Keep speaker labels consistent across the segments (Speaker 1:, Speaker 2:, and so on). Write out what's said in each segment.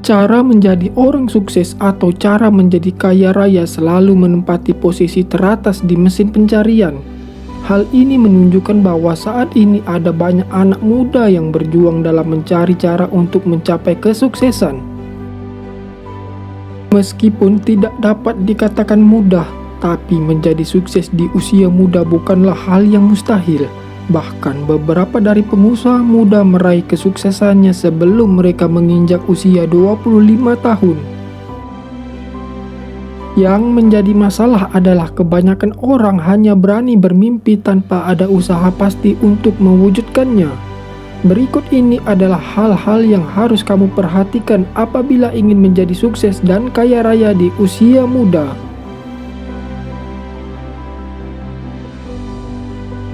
Speaker 1: Cara menjadi orang sukses atau cara menjadi kaya raya selalu menempati posisi teratas di mesin pencarian. Hal ini menunjukkan bahwa saat ini ada banyak anak muda yang berjuang dalam mencari cara untuk mencapai kesuksesan. Meskipun tidak dapat dikatakan mudah, tapi menjadi sukses di usia muda bukanlah hal yang mustahil. Bahkan beberapa dari pengusaha muda meraih kesuksesannya sebelum mereka menginjak usia 25 tahun. Yang menjadi masalah adalah kebanyakan orang hanya berani bermimpi tanpa ada usaha pasti untuk mewujudkannya. Berikut ini adalah hal-hal yang harus kamu perhatikan apabila ingin menjadi sukses dan kaya raya di usia muda.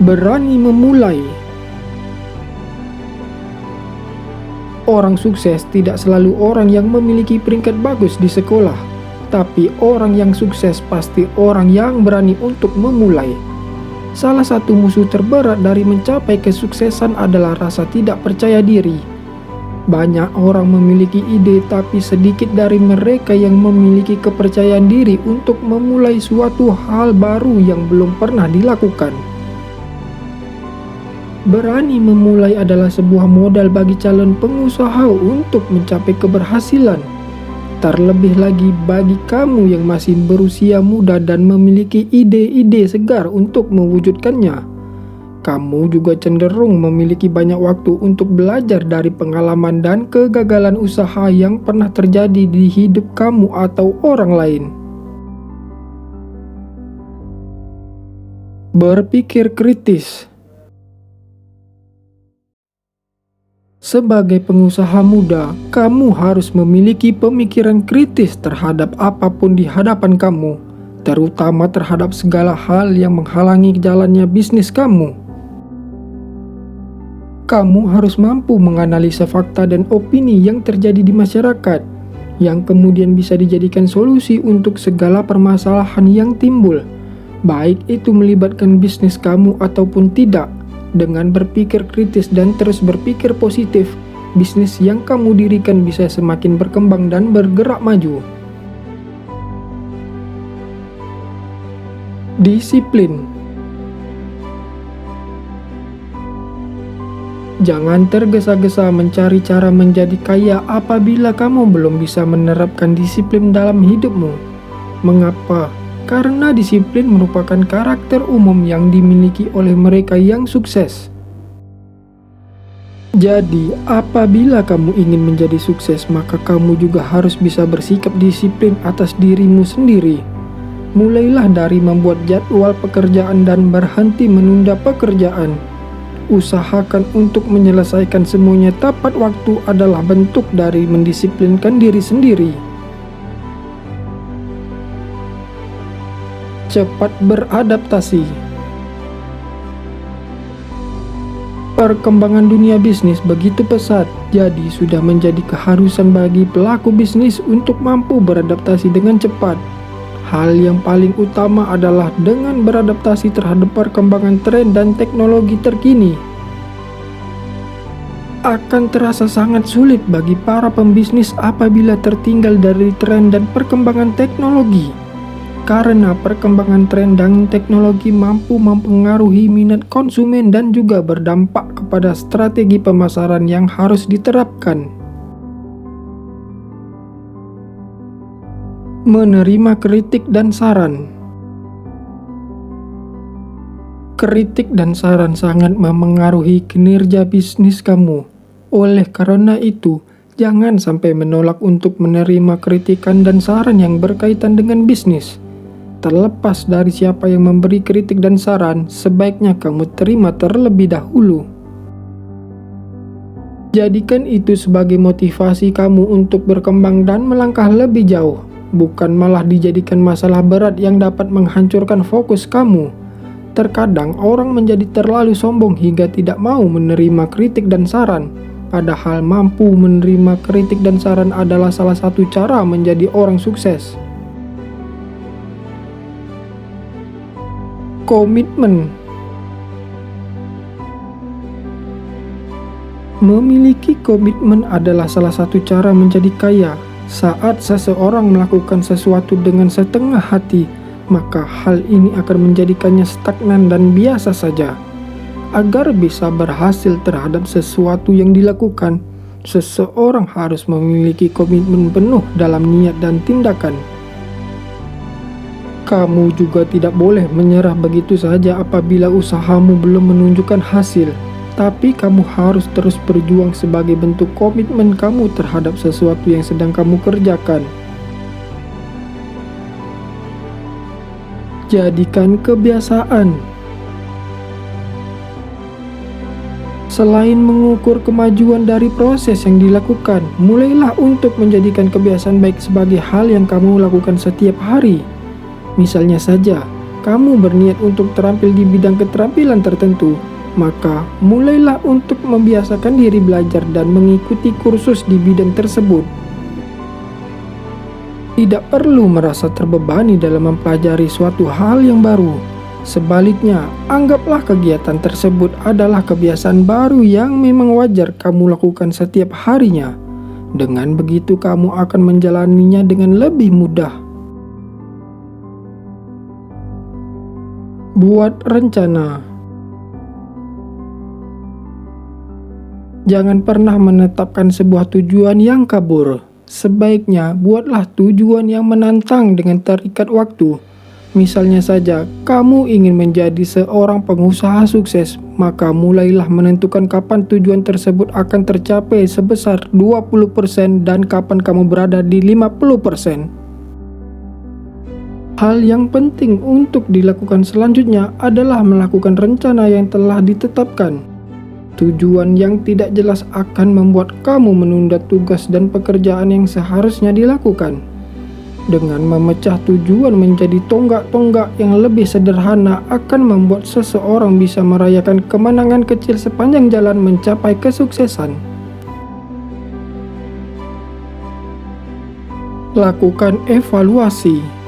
Speaker 1: Berani memulai. Orang sukses tidak selalu orang yang memiliki peringkat bagus di sekolah, tapi orang yang sukses pasti orang yang berani untuk memulai. Salah satu musuh terberat dari mencapai kesuksesan adalah rasa tidak percaya diri. Banyak orang memiliki ide, tapi sedikit dari mereka yang memiliki kepercayaan diri untuk memulai suatu hal baru yang belum pernah dilakukan. Berani memulai adalah sebuah modal bagi calon pengusaha untuk mencapai keberhasilan. Terlebih lagi bagi kamu yang masih berusia muda dan memiliki ide-ide segar untuk mewujudkannya. Kamu juga cenderung memiliki banyak waktu untuk belajar dari pengalaman dan kegagalan usaha yang pernah terjadi di hidup kamu atau orang lain. Berpikir kritis. Sebagai pengusaha muda, kamu harus memiliki pemikiran kritis terhadap apapun di hadapan kamu, terutama terhadap segala hal yang menghalangi jalannya bisnis kamu. Kamu harus mampu menganalisa fakta dan opini yang terjadi di masyarakat, yang kemudian bisa dijadikan solusi untuk segala permasalahan yang timbul, baik itu melibatkan bisnis kamu ataupun tidak. Dengan berpikir kritis dan terus berpikir positif, bisnis yang kamu dirikan bisa semakin berkembang dan bergerak maju. Disiplin. Jangan tergesa-gesa mencari cara menjadi kaya apabila kamu belum bisa menerapkan disiplin dalam hidupmu. Mengapa? Karena disiplin merupakan karakter umum yang dimiliki oleh mereka yang sukses. Jadi, apabila kamu ingin menjadi sukses, maka kamu juga harus bisa bersikap disiplin atas dirimu sendiri. Mulailah dari membuat jadwal pekerjaan dan berhenti menunda pekerjaan. Usahakan untuk menyelesaikan semuanya tepat waktu adalah bentuk dari mendisiplinkan diri sendiri. Cepat beradaptasi. Perkembangan dunia bisnis begitu pesat, jadi sudah menjadi keharusan bagi pelaku bisnis untuk mampu beradaptasi dengan cepat. Hal yang paling utama adalah dengan beradaptasi terhadap perkembangan tren dan teknologi terkini. Akan terasa sangat sulit bagi para pembisnis apabila tertinggal dari tren dan perkembangan teknologi. Karena perkembangan tren dan teknologi mampu mempengaruhi minat konsumen dan juga berdampak kepada strategi pemasaran yang harus diterapkan. Menerima kritik dan saran. Kritik dan saran sangat memengaruhi kinerja bisnis kamu. Oleh karena itu, jangan sampai menolak untuk menerima kritikan dan saran yang berkaitan dengan bisnis. Terlepas dari siapa yang memberi kritik dan saran, sebaiknya kamu terima terlebih dahulu. Jadikan itu sebagai motivasi kamu untuk berkembang dan melangkah lebih jauh, bukan malah dijadikan masalah berat yang dapat menghancurkan fokus kamu. Terkadang orang menjadi terlalu sombong hingga tidak mau menerima kritik dan saran, padahal mampu menerima kritik dan saran adalah salah satu cara menjadi orang sukses. Komitmen. Memiliki komitmen adalah salah satu cara menjadi kaya. Saat seseorang melakukan sesuatu dengan setengah hati, maka hal ini akan menjadikannya stagnan dan biasa saja. Agar bisa berhasil terhadap sesuatu yang dilakukan, seseorang harus memiliki komitmen penuh dalam niat dan tindakan. Kamu juga tidak boleh menyerah begitu saja apabila usahamu belum menunjukkan hasil. Tapi kamu harus terus berjuang sebagai bentuk komitmen kamu terhadap sesuatu yang sedang kamu kerjakan. Jadikan kebiasaan. Selain mengukur kemajuan dari proses yang dilakukan, mulailah untuk menjadikan kebiasaan baik sebagai hal yang kamu lakukan setiap hari. Misalnya saja, kamu berniat untuk terampil di bidang keterampilan tertentu. Maka, mulailah untuk membiasakan diri belajar dan mengikuti kursus di bidang tersebut. Tidak perlu merasa terbebani dalam mempelajari suatu hal yang baru. Sebaliknya, anggaplah kegiatan tersebut adalah kebiasaan baru yang memang wajar kamu lakukan setiap harinya. Dengan begitu, kamu akan menjalaninya dengan lebih mudah. Buat rencana. Jangan pernah menetapkan sebuah tujuan yang kabur. Sebaiknya buatlah tujuan yang menantang dengan terikat waktu. Misalnya saja, kamu ingin menjadi seorang pengusaha sukses, maka mulailah menentukan kapan tujuan tersebut akan tercapai sebesar 20% dan kapan kamu berada di 50%. Hal yang penting untuk dilakukan selanjutnya adalah melakukan rencana yang telah ditetapkan. Tujuan yang tidak jelas akan membuat kamu menunda tugas dan pekerjaan yang seharusnya dilakukan. Dengan memecah tujuan menjadi tonggak-tonggak yang lebih sederhana akan membuat seseorang bisa merayakan kemenangan kecil sepanjang jalan mencapai kesuksesan. Lakukan evaluasi.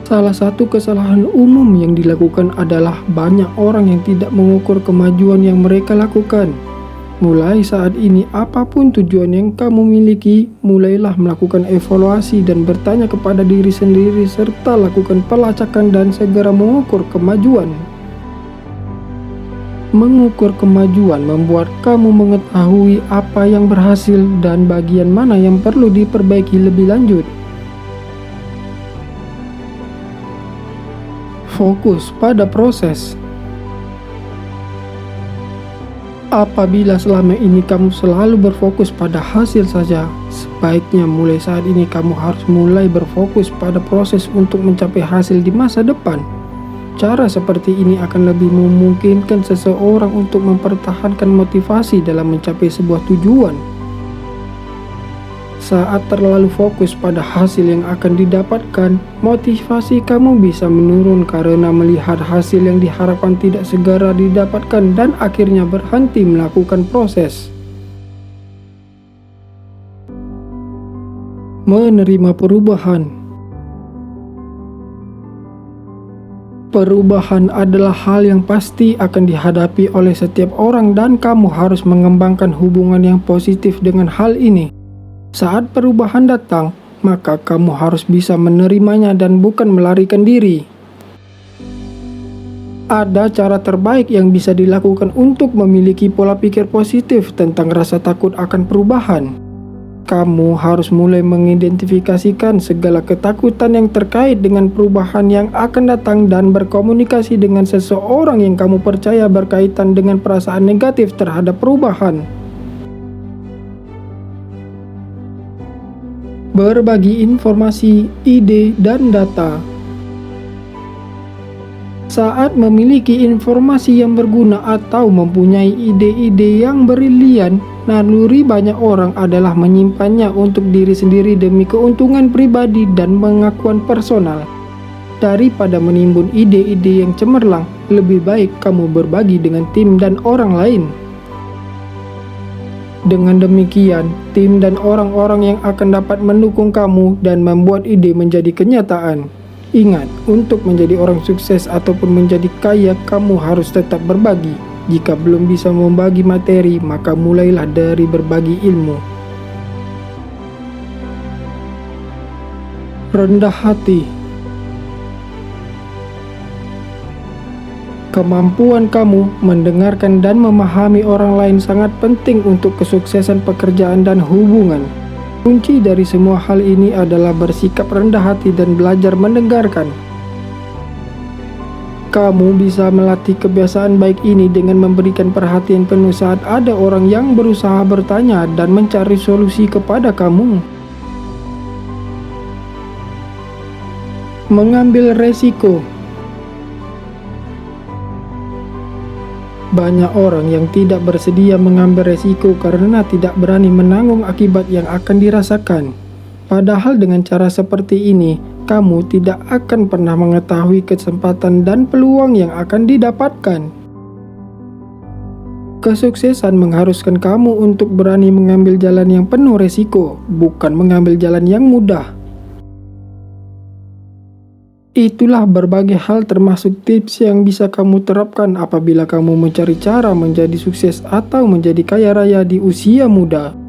Speaker 1: Salah satu kesalahan umum yang dilakukan adalah banyak orang yang tidak mengukur kemajuan yang mereka lakukan. Mulai saat ini, apapun tujuan yang kamu miliki, mulailah melakukan evaluasi dan bertanya kepada diri sendiri serta lakukan pelacakan dan segera mengukur kemajuan. Mengukur kemajuan membuat kamu mengetahui apa yang berhasil dan bagian mana yang perlu diperbaiki lebih lanjut. Fokus pada proses. Apabila selama ini kamu selalu berfokus pada hasil saja, sebaiknya mulai saat ini kamu harus mulai berfokus pada proses untuk mencapai hasil di masa depan. Cara seperti ini akan lebih memungkinkan seseorang untuk mempertahankan motivasi dalam mencapai sebuah tujuan. Saat terlalu fokus pada hasil yang akan didapatkan, motivasi kamu bisa menurun karena melihat hasil yang diharapkan tidak segera didapatkan dan akhirnya berhenti melakukan proses. Menerima perubahan. Perubahan adalah hal yang pasti akan dihadapi oleh setiap orang dan kamu harus mengembangkan hubungan yang positif dengan hal ini. Saat perubahan datang, maka kamu harus bisa menerimanya dan bukan melarikan diri. Ada cara terbaik yang bisa dilakukan untuk memiliki pola pikir positif tentang rasa takut akan perubahan. Kamu harus mulai mengidentifikasikan segala ketakutan yang terkait dengan perubahan yang akan datang dan berkomunikasi dengan seseorang yang kamu percaya berkaitan dengan perasaan negatif terhadap perubahan. Berbagi informasi, ide, dan data. Saat memiliki informasi yang berguna atau mempunyai ide-ide yang brilian, naluri banyak orang adalah menyimpannya untuk diri sendiri demi keuntungan pribadi dan pengakuan personal. Daripada menimbun ide-ide yang cemerlang, lebih baik kamu berbagi dengan tim dan orang lain. Dengan demikian, tim dan orang-orang yang akan dapat mendukung kamu dan membuat ide menjadi kenyataan. Ingat, untuk menjadi orang sukses ataupun menjadi kaya, kamu harus tetap berbagi. Jika belum bisa membagi materi, maka mulailah dari berbagi ilmu. Rendah hati. Kemampuan kamu mendengarkan dan memahami orang lain sangat penting untuk kesuksesan pekerjaan dan hubungan. Kunci dari semua hal ini adalah bersikap rendah hati dan belajar mendengarkan. Kamu bisa melatih kebiasaan baik ini dengan memberikan perhatian penuh saat ada orang yang berusaha bertanya dan mencari solusi kepada kamu. Mengambil resiko. Banyak orang yang tidak bersedia mengambil resiko karena tidak berani menanggung akibat yang akan dirasakan. Padahal dengan cara seperti ini, kamu tidak akan pernah mengetahui kesempatan dan peluang yang akan didapatkan. Kesuksesan mengharuskan kamu untuk berani mengambil jalan yang penuh resiko, bukan mengambil jalan yang mudah. Itulah berbagai hal termasuk tips yang bisa kamu terapkan apabila kamu mencari cara menjadi sukses atau menjadi kaya raya di usia muda.